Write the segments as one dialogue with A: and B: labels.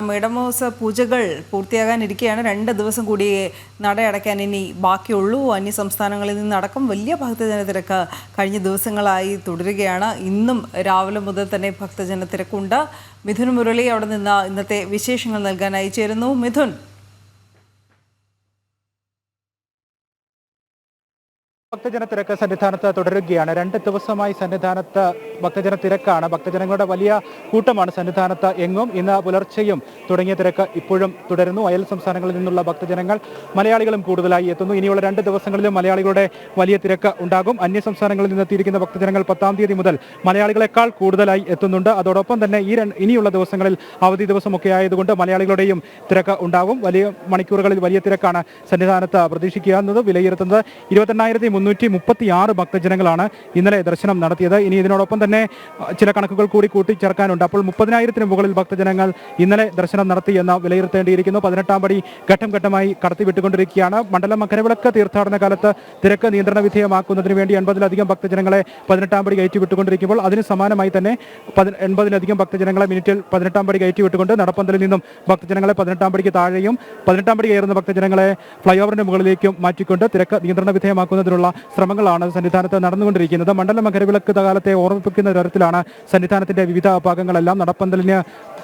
A: മേടമാസ പൂജകൾ പൂർത്തിയാകാനിരിക്കുകയാണ്. 2 ദിവസം കൂടി നട അടയ്ക്കാൻ ഇനി ബാക്കിയുള്ളൂ. അന്യ സംസ്ഥാനങ്ങളിൽ നിന്നടക്കം വലിയ ഭക്തജന തിരക്ക് കഴിഞ്ഞ ദിവസങ്ങളായി തുടരുകയാണ്. ഇന്നും രാവിലെ മുതൽ തന്നെ ഭക്തജന തിരക്കുണ്ട്. മിഥുൻ മുരളി അവിടെ നിന്ന് ഇന്നത്തെ വിശേഷങ്ങൾ നൽകാനായി ചേരുന്നു. മിഥുൻ,
B: ഭക്തജന തിരക്ക് സന്നിധാനത്ത് തുടരുകയാണ്. 2 ദിവസമായി സന്നിധാനത്ത് ഭക്തജന തിരക്കാണ്. ഭക്തജനങ്ങളുടെ വലിയ കൂട്ടമാണ് സന്നിധാനത്ത് എങ്ങും. ഇന്ന് പുലർച്ചെയും തുടങ്ങിയ തിരക്ക് ഇപ്പോഴും തുടരുന്നു. അയൽ സംസ്ഥാനങ്ങളിൽ നിന്നുള്ള ഭക്തജനങ്ങൾ, മലയാളികളും കൂടുതലായി എത്തുന്നു. ഇനിയുള്ള 2 ദിവസങ്ങളിലും മലയാളികളുടെ വലിയ തിരക്ക് ഉണ്ടാകും. അന്യ സംസ്ഥാനങ്ങളിൽ നിന്ന് എത്തിയിരിക്കുന്ന ഭക്തജനങ്ങൾ 10-ാം തീയതി മുതൽ മലയാളികളെക്കാൾ കൂടുതലായി എത്തുന്നുണ്ട്. അതോടൊപ്പം തന്നെ ഇനിയുള്ള ദിവസങ്ങളിൽ അവധി ദിവസമൊക്കെ ആയതുകൊണ്ട് മലയാളികളുടെയും തിരക്ക് ഉണ്ടാകും. വലിയ മണിക്കൂറുകളിൽ വലിയ തിരക്കാണ് സന്നിധാനത്ത് പ്രതീക്ഷിക്കുന്നത്. വിലയിരുത്തുന്നത് 28,336 ഭക്തജനങ്ങളാണ് ഇന്നലെ ദർശനം നടത്തിയത്. ഇനി ഇതിനോടൊപ്പം തന്നെ ചില കണക്കുകൾ കൂടി കൂട്ടിച്ചേർക്കാനുണ്ട്. അപ്പോൾ 30,000-ന് മുകളിൽ ഭക്തജനങ്ങൾ ഇന്നലെ ദർശനം നടത്തി എന്ന് വിലയിരുത്തേണ്ടിയിരിക്കുന്നു. 18-ാം പടി ഘട്ടം ഘട്ടമായി കടത്തിവിട്ടുകൊണ്ടിരിക്കുകയാണ്. മണ്ഡലം മകരവിളക്ക് തീർത്ഥാടന കാലത്ത് തിരക്ക് നിയന്ത്രണ വിധേയമാക്കുന്നതിന് വേണ്ടി 80-ലധികം ഭക്തജനങ്ങളെ 18-ാം പടി കയറ്റിവിട്ടുകൊണ്ടിരിക്കുമ്പോൾ അതിന് സമാനമായി തന്നെ 80-ലധികം ഭക്തജനങ്ങളെ മിനിറ്റിൽ 18-ാം പടി കയറ്റിവിട്ടുകൊണ്ട് നടപ്പന്തലിൽ നിന്നും ഭക്തജനങ്ങളെ 18-ാം പടിക്ക് താഴെയും 18-ാം പടി കയറുന്ന ഭക്തജനങ്ങളെ ഫ്ലൈ ഓവറിന് മുകളിലേക്കും മാറ്റിക്കൊണ്ട് തിരക്ക് നിയന്ത്രണ വിധേയമാക്കുന്നതിനുള്ള ശ്രമങ്ങളാണ് സന്നിധാനത്ത് നടന്നുകൊണ്ടിരിക്കുന്നത്. മണ്ഡല മകരവിളക്ക് കാലത്തെ ഓർമ്മിപ്പിക്കുന്ന തരത്തിലാണ് സന്നിധാനത്തിന്റെ വിവിധ ഭാഗങ്ങളെല്ലാം. നടപ്പന്തലിന്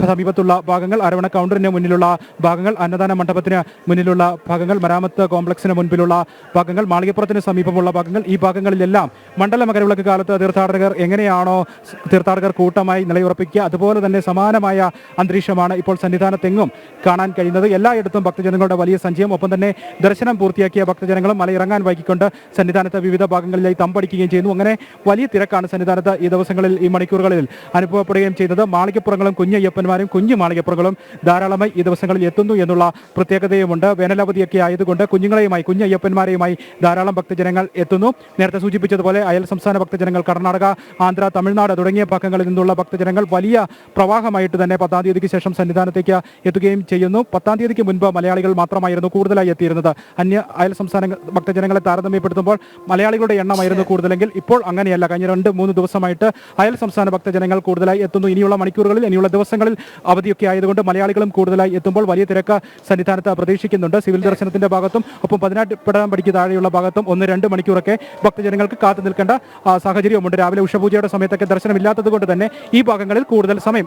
B: സമീപത്തുള്ള ഭാഗങ്ങൾ, അരവണ കൗണ്ടറിന് മുന്നിലുള്ള ഭാഗങ്ങൾ, അന്നദാന മണ്ഡപത്തിന് മുന്നിലുള്ള ഭാഗങ്ങൾ, മരാമത്ത് കോംപ്ലക്സിന് മുൻപിലുള്ള ഭാഗങ്ങൾ, മാളികപ്പുറത്തിന് സമീപമുള്ള ഭാഗങ്ങൾ, ഈ ഭാഗങ്ങളിലെല്ലാം മണ്ഡല മകരവിളക്ക് കാലത്ത് തീർത്ഥാടകർ കൂട്ടമായി നിലയുറപ്പിക്കുക, അതുപോലെ തന്നെ സമാനമായ അന്തരീക്ഷമാണ് ഇപ്പോൾ സന്നിധാനത്തെങ്ങും കാണാൻ കഴിയുന്നത്. എല്ലായിടത്തും ഭക്തജനങ്ങളുടെ വലിയ സഞ്ചയം, ഒപ്പം തന്നെ ദർശനം പൂർത്തിയാക്കിയ ഭക്തജനങ്ങളും മലയിറങ്ങാൻ വൈകിക്കൊണ്ട് സന്നിധാനത്ത് വിവിധ ഭാഗങ്ങളിലായി തമ്പടിക്കുകയും ചെയ്യുന്നു. അങ്ങനെ വലിയ തിരക്കാണ് സന്നിധാനത്ത് ഈ ദിവസങ്ങളിൽ, ഈ മണിക്കൂറുകളിൽ അനുഭവപ്പെടുകയും ചെയ്യുന്നത്. മാളികപ്പുറങ്ങളും കുഞ്ഞയ്യപ്പന്മാരും കുഞ്ഞു മാളികപ്പുറങ്ങളും ധാരാളമായി ഈ ദിവസങ്ങളിൽ എത്തുന്നു എന്നുള്ള പ്രത്യേകതയുമുണ്ട്. വേനലവധിയൊക്കെ ആയതുകൊണ്ട് കുഞ്ഞയ്യപ്പന്മാരെയുമായി ധാരാളം ഭക്തജനങ്ങൾ എത്തുന്നു. നേരത്തെ സൂചിപ്പിച്ചതുപോലെ അയൽ സംസ്ഥാന ഭക്തജനങ്ങൾ, കർണാടക, ആന്ധ്ര, തമിഴ്നാട് തുടങ്ങിയ ഭാഗങ്ങളിൽ നിന്നുള്ള ഭക്തജനങ്ങൾ വലിയ പ്രവാഹമായിട്ട് തന്നെ 10-ാം തീയതിക്ക് ശേഷം സന്നിധാനത്തേക്ക് എത്തുകയും ചെയ്യുന്നു. 10-ാം തീയതിക്ക് മുൻപ് മലയാളികൾ മാത്രമായിരുന്നു കൂടുതലായി എത്തിയിരുന്നത്. അയൽ സംസ്ഥാന ഭക്തജനങ്ങളെ താരതമ്യപ്പെടുത്തുമ്പോൾ മലയാളികളുടെ എണ്ണമായിരുന്നു കൂടുതലെങ്കിൽ ഇപ്പോൾ അങ്ങനെയല്ല. കഴിഞ്ഞ 2-3 ദിവസമായിട്ട് അയൽ സംസ്ഥാന ഭക്തജനങ്ങൾ കൂടുതലായി എത്തുന്നു. ഇനിയുള്ള മണിക്കൂറുകളിൽ, ഇനിയുള്ള ദിവസങ്ങളിൽ അവധിയൊക്കെ ആയതുകൊണ്ട് മലയാളികളും കൂടുതലായി എത്തുമ്പോൾ വലിയ തിരക്ക് സന്നിധാനത്ത് പ്രതീക്ഷിക്കുന്നുണ്ട്. സിവിൽ ദർശനത്തിന്റെ ഭാഗത്തും ഒപ്പം 18-ാം പടിക്ക് താഴെയുള്ള ഭാഗത്തും 1-2 മണിക്കൂറൊക്കെ ഭക്തജനങ്ങൾക്ക് കാത്തു നിൽക്കേണ്ട സാഹചര്യമുണ്ട്. രാവിലെ ഉഷപൂജയുടെ സമയത്തൊക്കെ ദർശനമില്ലാത്തത് കൊണ്ട് തന്നെ ഈ ഭാഗങ്ങളിൽ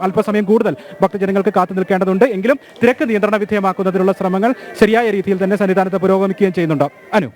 B: അല്പസമയം കൂടുതൽ ഭക്തജനങ്ങൾക്ക് കാത്തു നിൽക്കേണ്ടതുണ്ട്. എങ്കിലും തിരക്ക് നിയന്ത്രണ വിധേയമാക്കുന്നതിനുള്ള ശ്രമങ്ങൾ ശരിയായ രീതിയിൽ തന്നെ സന്നിധാനത്ത് പുരോഗമിക്കുകയും ചെയ്യുന്നുണ്ട്. അനു.